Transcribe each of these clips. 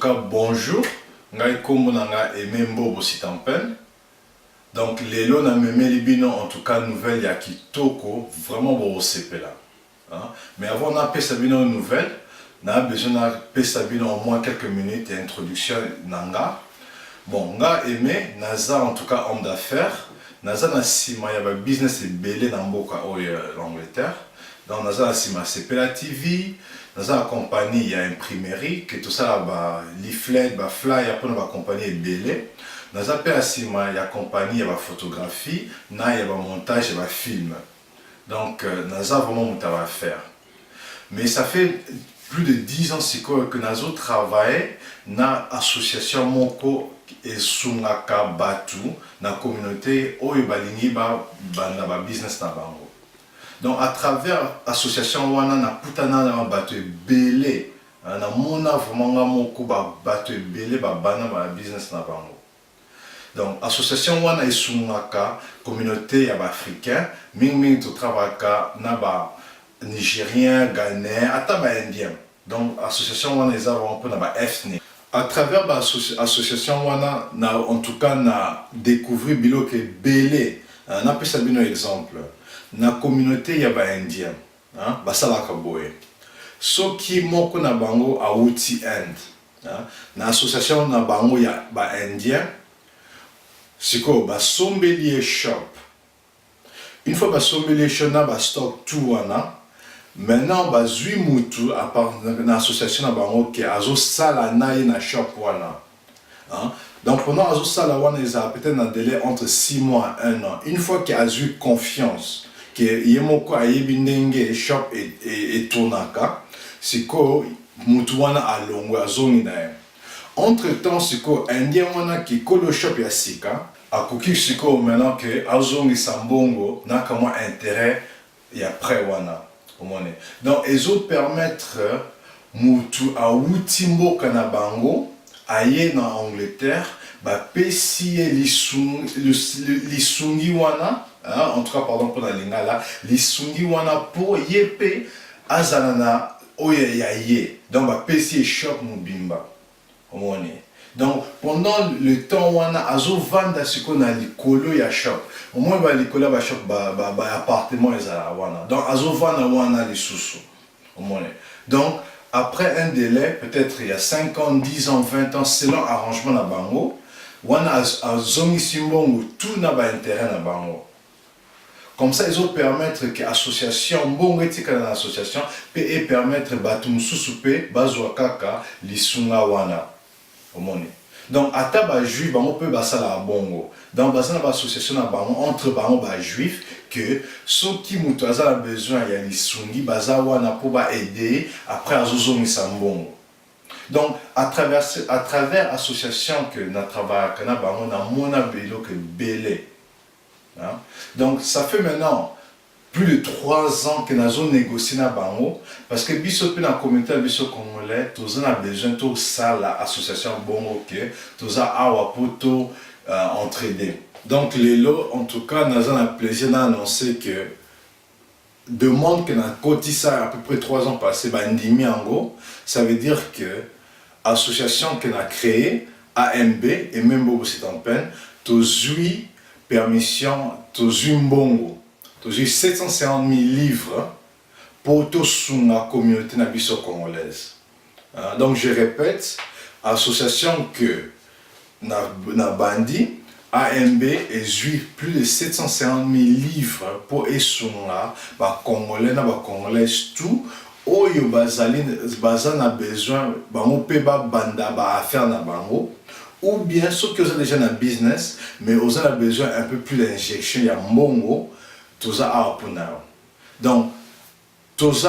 cas, bonjour. Ngai kombo nanga Emembo Bositampen. Donc, les lots na meme libino, en tout cas, nouvelle ya kitoko, vraiment bon là. Mais avant d'appeler Sabino une nouvelle, on a besoin d'appeler Sabino au moins quelques minutes d'introduction nanga. Bon, nga aimé, Naza en tout cas homme d'affaires. Naza na sima ya ba business et belé dans mboka l'Angleterre. Donc Naza na sima c'est la TV. Naza la compagnie il y a imprimerie que tout ça là ba leaflet, ba flyer pour la compagnie belé. Naza pe sima il y a compagnie il y a ba photographie, na il y a ba montage et ba film. Donc Naza vraiment mon travail à faire. Mais ça fait plus de 10 ans que Nazo travaille dans l'association Moko et Sungaka Batu dans la communauté où il y a business na bango. Donc à travers l'association wana na putana na batu belé na mona vraiment moko ba batu belé ba bana ba business na bango. Donc l'association wana et Sungaka communauté ya ba africain ming to travaka na ba Nigérien, Ghanéen, ata ba Indien. Donc l'association wana les avons un peu na ba ethnie. À travers l'association wana na en tout cas na découvrir bilo que belé. On a pris un exemple. Na communauté ya ba Indien, ba salaka boye. Soki moko na bango a outi end. Na association na bango ya ba Indien. Siko ba sommelier shop. Une fois ba sommelier shop na ba stock tout wana. Maintenant, bah, zui mutu à part l'association bango qui a zo sala naï na shop wana. Donc pendant azo sala wana ils a peut-être un délai entre 6 mois et 1 an. Une fois qu'il a eu confiance que yemoko ayebi ndenge shop et tonaka, siko mutu wana alongo azongi na ye. Entre-temps siko indien wana qui kolo shop ya sika, akoki siko maintenant que azongi sambongo na kama intérêt ya prêt wana. Donc, ils ont permettre mutu a outimbo kanabango aye na Angleterre ba pesi lisungi wana en tout cas pardon pour la lingala lisungi wana pour yepe azalana oyaye donc ba pesi shop mubimba omone. Donc pendant le temps wana azo vanda siko na likolo ya shop au moins ba likolo ba shop ba appartement ezala wana donc azo vanda wana lisusu omone. Donc après un délai peut-être il y a 5 ans 10 ans 20 ans selon arrangement na bango wana azongi simbongo tout na ba intérêt na bango. Comme ça ils ont permettre que association bongo etika na association et permettre batu mususu pe bazwa kaka lisunga wana. Donc, à taba juif, on peut passer à bongo. Dans l'association entre juifs, que ceux qui ont besoin de lisungi, bazawana pour aider après à zozomi sambongo. Donc, à travers l'association que nous travaillons, nous avons que belé. Donc, ça fait maintenant plus de 3 ans que nous avons négocié na bango parce que biso pe na communauté biso congolais tous on a besoin de ça l'association bongo que tous a awa poto entraider. Donc les lots en tout cas nous avons le plaisir d'annoncer que demande que na kotisa à peu près 3 ans passés ba ndimi ango, ça veut dire que association que n'a créé AMB et même Bobo Sitampen tous eu permission tous eu mbongo. J'ai 750 000 livres pour tout la communauté congolaise. Donc je répète, association que na bandi AMB et j'ai plus de 750 000 livres pour essunga ba congolais na ba congolaises tout oyo bazali bazana besoin bango pe ba banda ba affaire na bango ou bien ceux qui ont déjà un business mais ils ont besoin un peu plus d'injection ya mbongo. Donc, toujours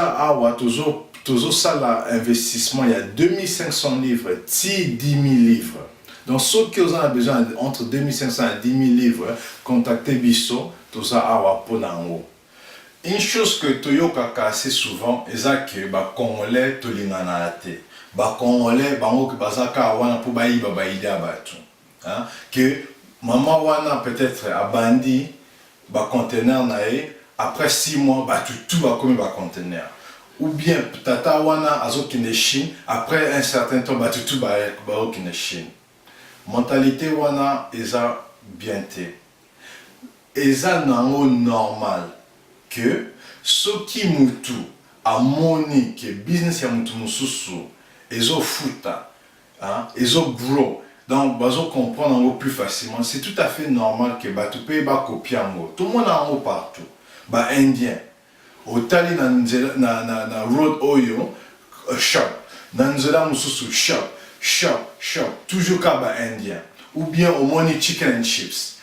ça l'investissement, il y a 2500 livres, 10 000 livres. Donc, ceux qui ont besoin entre 2500 et 10 000 livres, contactez Bisso, tout ça à Ponango. Une chose que Toyoka assez souvent, c'est que les Congolais sont les Congolais sont pour que maman wana peut-être a bandi. Ba conteneur nae après 6 mois ba tout va comme ba conteneur ou bien tata wana azokende Chine, après un certain temps batutu baokende Chine. Mentalité wana eza bien te. Eza nango normal que soki mutu amoni que business ya mutu mususu ezo futa, hein, ezo grow, donc bazo comprendre yango plus facilement. C'est tout à fait normal que batu pe ba copier yango. Tout le monde a yango partout. Ba indien otali na road oyo shop, na nzela mususu shop, toujours ka ba indien. Ou bien au moni chicken and chips,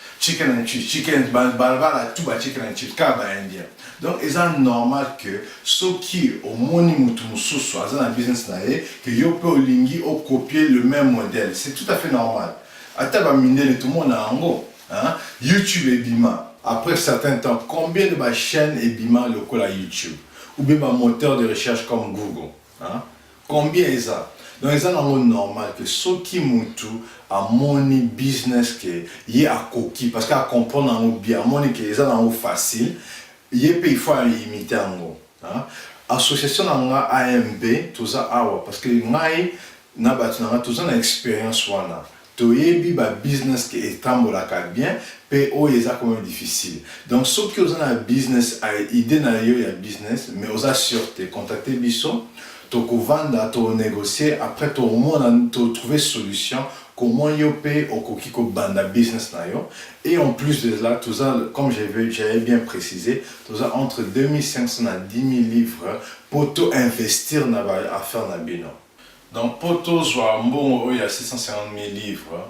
balbala tout ba chicken and chips ka ba indien. Donc c'est normal que ceux qui au moni mutu mususu aza na business na ye que yo pe olingi o copier le même modèle. C'est tout à fait normal. Ata ba mindele tout le monde a ango, hein? YouTube et bima. Après certain temps, combien de ma chaînes et bima local à YouTube ou bien ma moteur de recherche comme Google, hein? Combien est ça? Donc c'est normal que ceux qui mutu a moni business que y a coquille parce qu'à comprendre en bien moni que c'est en facile. Il faut imiter en association nanga AMB tout ça parce que ngai na batunanga tout ça na expérience wana to yebi ba business qui est tambolaka bien pe o eza quand même difficile. Donc ceux qui ont un business a idée na yo ya business mais osa sûreté contacter biso to ko vanda to négocier après to monde to trouver solution comment yo paye au kokiko banda business na yo. Et en plus de cela, tout ça, comme j'avais bien précisé, tout ça entre 2500 à 10 000 livres pour tout investir dans l'affaire na bino. Donc pour tout soit bon, il y a 650 000 livres,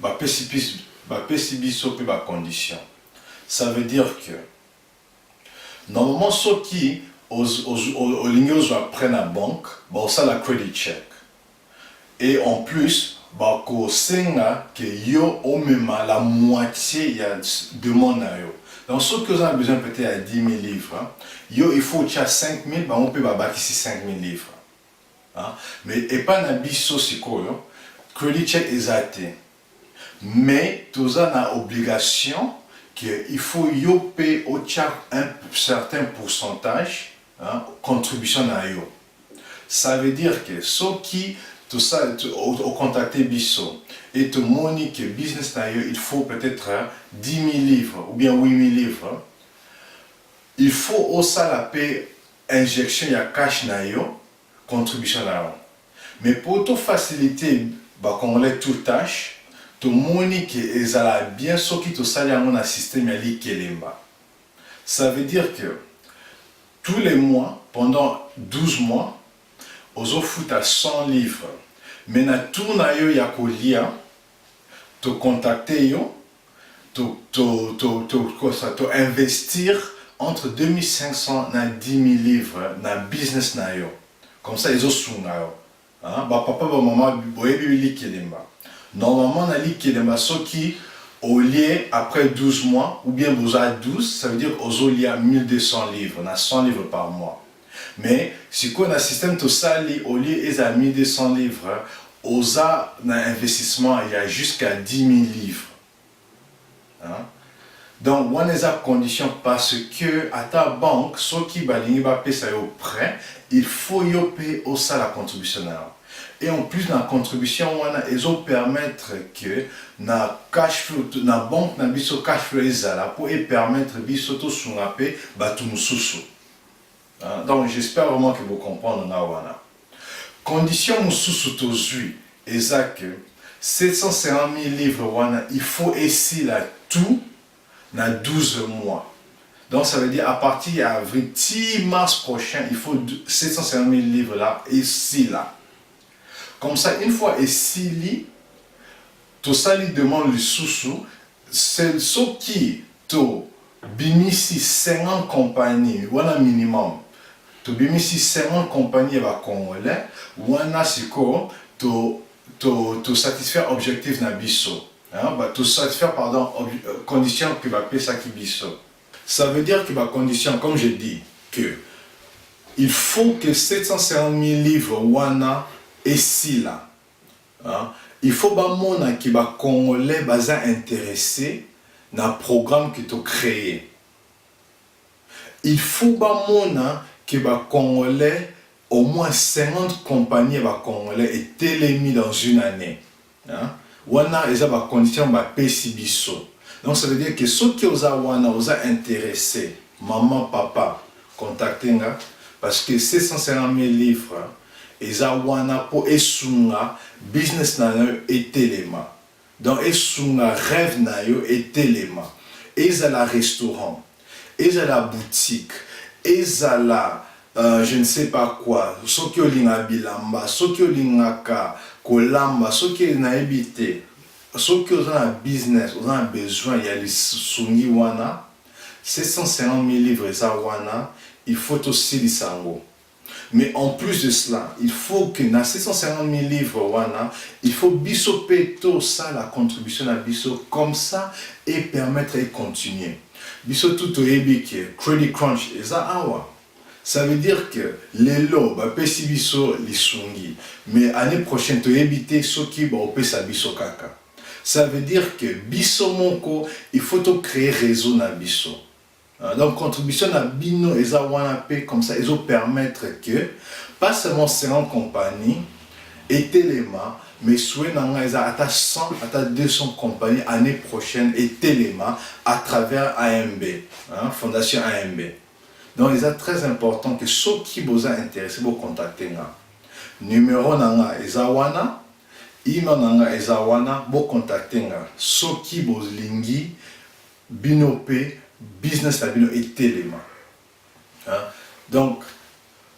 bah PCB puis bah condition. Ça veut dire que normalement ceux qui au lignes prennent la banque, bah ça la credit check. Et en plus bako senga que yo au même la moitié ya demande na yo. Donc ce que vous avez besoin peut-être à 10 000 livres, hein, yo il faut tcha 5 000, bah on peut bâtir 5 000 livres. Hein. Mais et pas na biso siko yo, credit check exacté. Mais tout ça na obligation que il faut yo payer au tcha un certain pourcentage, hein, contribution na yo. Ça veut dire que ceux qui tout ça, au contacter Bisso et te monique business d'ailleurs, il faut peut-être 10 000 livres ou bien 8 000 livres. Il faut aussi la paix injection, il y a cash d'ailleurs, contribution d'ailleurs. Mais pour te faciliter, bah, quand on est tout tâche, te monique et ça bien ce qui te sale à mon système à l'Ikelemba. Ça veut dire que tous les mois, pendant 12 mois, aux offres à 100 livres. Mais na tout na yo ya kolia, te contacter yo, te investir entre 2500 na 10 000 livres na business na yo. Comme ça ils ont sunga yo. Hein, ba papa ba maman boye bibili kelemba. Normalement na li kelemba so qui au lieu après 12 mois ou bien boza 12, ça veut dire aux lieu 1200 livres, na 100 livres par mois. Mais si on a un système tout ça, au lieu de 1200 livres, aux un investissement, il y a jusqu'à 10 000 livres. Hein? Donc, on a des conditions parce que à ta banque, ceux qui va payer ça au prêt, il faut y payer aussi la contribution. Et en plus, dans la contribution, ils vont permettre que la cash flow, la banque n'a pas cash flow pour permettre biso to sungape batumususu. Donc j'espère vraiment que vous comprenez na condition mususu tozui exact que 750 000 livres wana il faut ici là tout na 12 mois. Donc ça veut dire à partir d'avril 10 mars prochain il faut 750 000 livres là ici là. Comme ça une fois ici li tout ça lui demande le sous c'est ce qui to bimisi 50 compagnies voilà minimum. To bimisi 50 compagnies va congolais wana siko to satisfaire objectif na biso hein ba to satisfaire pardon condition que va payer ça qui biso. Ça veut dire que ma condition comme je dis que il faut que 750 000 livres wana ici là hein? Il faut que mona qui va congolais baza intéressé dans le programme que tu créé. Il faut que mona que les Congolais, au moins 50 compagnies Congolais étaient mis dans une année. Wana ils ont condition PCBISO. Donc ça veut dire que ceux qui ont intéressé, maman, papa, contactez-nga parce que 650 000 livres, ils ont pour esunga business et téléma. Donc esunga rêve et téléma. Ils ont la restaurant, ils ont la boutique, ils ont la je ne sais pas quoi, ceux qui ont bilamba, ceux qui ont kolamba, ceux qui ont habité, ceux qui ont un business, ont un besoin, il y a les sungi wana, 750 000 livres ça wana, il faut aussi les sango. Mais en plus de cela, il faut que dans 650 000 livres wana, il faut bisoper tout ça, la contribution à biso comme ça et permettre de continuer. Biso tout au que Credit Crunch et ça awa. Ça veut dire que les lots, pesi biso les sungi, mais l'année prochaine, tu éviter ceux qui vont pesa biso kaka. Ça veut dire que biso monko, il faut créer réseau na biso. Donc contribution à bino et ça comme ça, ils vont permettre que pas seulement 50 compagnies et téléma, mais soit à 100 à 200 compagnies l'année prochaine et téléma à travers AMB, Fondation AMB. Donc, il est très important que ceux qui vous intéressés vous contacter. Numéro nanga ezawana, email nanga ezawana, vous contacter. Ceux qui vous lingi, binopé, business la bino et téléma. Donc,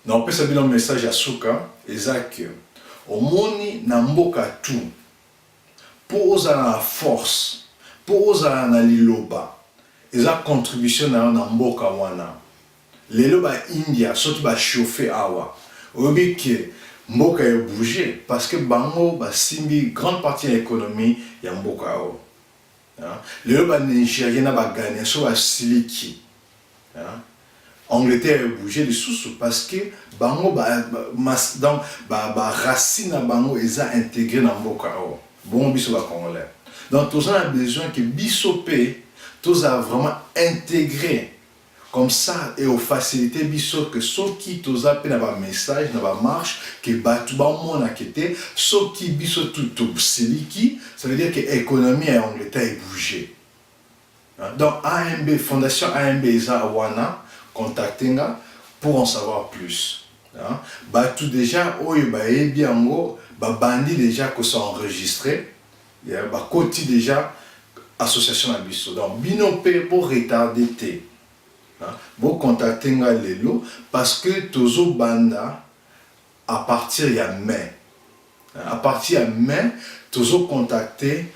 on peut savoir un message à Souka, exact. Au moni namboka tout, pour la force, pour la liloba, et la contribution na namboka wana. Les lois India, ceux qui vont chauffer awa. Obi que mboka est bougé parce que bango ba simbi grande partie de l'économie ya mboka awa. Les lois Nigériens ba gagné so ba siliki. Angleterre est bougé de sous parce que bango ba racine bango ils a intégré dans mboka awa. Bon biso ba congolais. Donc tous on a besoin que bisopé tous a vraiment intégré. Comme ça, et aux facilités, biso que ceux qui tous appellent un message, dans marche, que batu ba mon akete, ceux qui biso tout siliki, ça veut dire que l'économie en Angleterre est bougée. Donc AMB, Fondation AMB Eza Wana, contactez-nga pour en savoir plus. Batu déjà, oyo ba ebiango, ba bandi déjà que sont enregistrés, ba koti déjà association à biso. Donc binopé pour retarder té. Vous contactez les lots parce que Tozo Banda à partir de mai. À partir de mai, Tozo contacter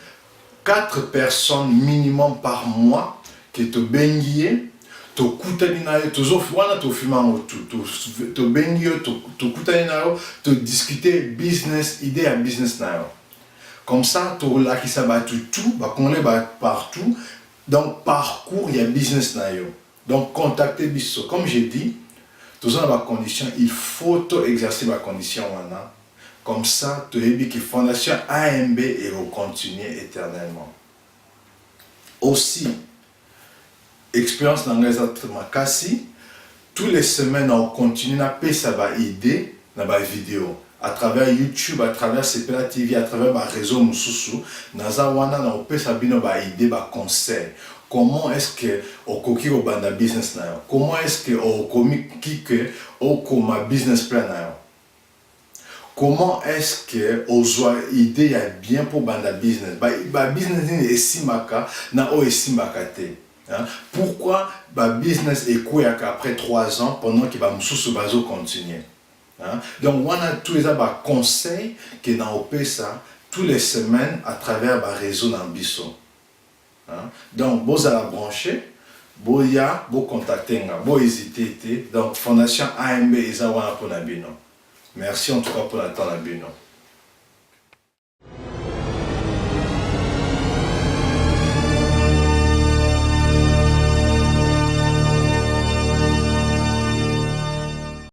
4 personnes minimum par mois que tu bengié, tu kutanina, Tozo wana to fumant tu bengié, tu kutanina, tu discuter business, idée à business na. Comme ça, tu là qui s'abattu tout, bah qu'on les bat partout. Donc parcours, il y a business na yo. Donc, contactez Bisso. Comme j'ai dit, tous dans ma condition, il faut exercer ma condition. Comme ça, tu as dit que Fondation AMB et va continuer éternellement. Aussi, expérience dans les autres makasi, toutes les semaines, on continue à payer sa idée dans ma vidéo. À travers YouTube, à travers CPLA TV, à travers ma réseau Moussoussou, on peut savoir des idées, des conseils. Comment est-ce que au coquille au banda business na? Comment est-ce que au comique que au coma business plan na? Comment est-ce que aux idées a bien pour banda business? Ba business est si maka na o si makate. Pourquoi ba business est quoi après 3 ans pendant que ba msusu bazo continuer? Donc on a tous les conseils que dans OP ça toutes les semaines à travers le réseau d'Ambiso. Donc vous allez brancher, vous contacter, vous hésiter. Donc Fondation AMB Ezawana pour Nabino. Merci en tout cas pour l'attente Nabino.